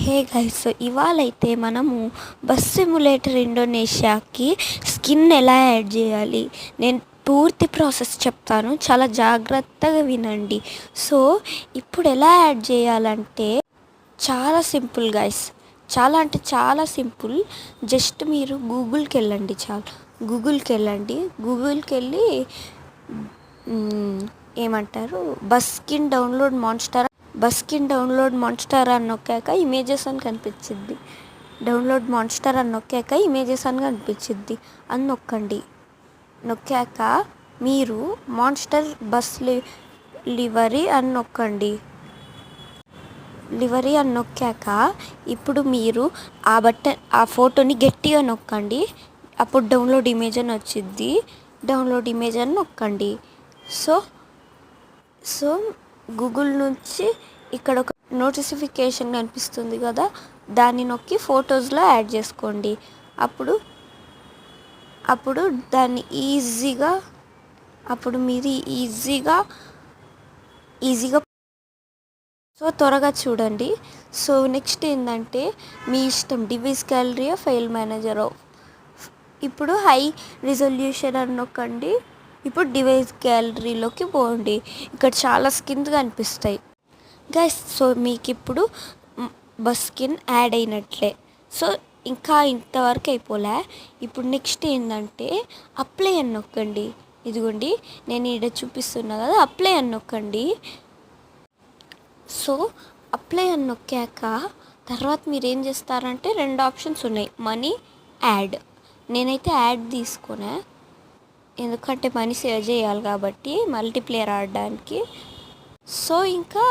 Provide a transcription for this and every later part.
Hey guys, ఇవాళైతే మనము bus simulator ఇండోనేషియాకి skin ఎలా add చేయాలి, నేను పూర్తి ప్రాసెస్ చెప్తాను, చాలా జాగ్రత్తగా వినండి. సో ఇప్పుడు ఎలా యాడ్ చేయాలంటే చాలా సింపుల్ గైస్, చాలా అంటే చాలా సింపుల్. జస్ట్ మీరు గూగుల్కి వెళ్ళండి, గూగుల్కి వెళ్ళి ఏమంటారు బస్ స్కిన్ డౌన్లోడ్ మాన్స్టర్ అని నొక్కాక ఇమేజెస్ అని కనిపించింది. డౌన్లోడ్ మాన్స్టర్ అని నొక్కాక ఇమేజెస్ అని కనిపించింది, అని నొక్కాక మీరు మాన్స్టర్ బస్ లివరీ అని నొక్కాక ఇప్పుడు మీరు ఆ ఫోటోని గట్టిగా నొక్కండి. అప్పుడు డౌన్లోడ్ ఇమేజ్ అని వచ్చింది, డౌన్లోడ్ ఇమేజ్ అని నొక్కండి. సో గూగుల్ నుంచి ఇక్కడ ఒక నోటిఫికేషన్ కనిపిస్తుంది కదా, దాన్ని నొక్కి ఫొటోస్లో యాడ్ చేసుకోండి. అప్పుడు దాన్ని మీరు ఈజీగా సో త్వరగా చూడండి. సో నెక్స్ట్ ఏంటంటే మీ ఇష్టం, డివైస్ గ్యాలరీ ఫైల్ మేనేజర్. ఇప్పుడు హై రిజల్యూషన్ అని నొక్కండి. ఇప్పుడు డివైస్ గ్యాలరీలోకి పోండి, ఇక్కడ చాలా స్కిన్ కనిపిస్తాయి గైస్. సో మీకు ఇప్పుడు బస్ స్కిన్ యాడ్ అయినట్లే. సో ఇంకా ఇంతవరకు అయిపోలే. ఇప్పుడు నెక్స్ట్ ఏంటంటే అప్లై అని నొక్కండి. ఇదిగోండి నేను ఇక్కడ చూపిస్తున్నా కదా, అప్లై అని నొక్కండి. సో అప్లై అని నొక్కాక తర్వాత మీరు ఏం చేస్తారంటే 2 ఆప్షన్స్ ఉన్నాయి, మనీ, యాడ్. నేనైతే యాడ్ తీసుకున్నా, ఎందుకంటే మనీ సేవ్ చేయాలి కాబట్టి, మల్టీప్లేయర్ ఆడడానికి. సో ఇంకా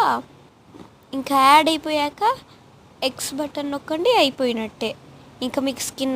యాడ్ అయిపోయాక ఎక్స్ బటన్ నొక్కండి, అయిపోయినట్టే. ఇంకా మీకు స్కిన్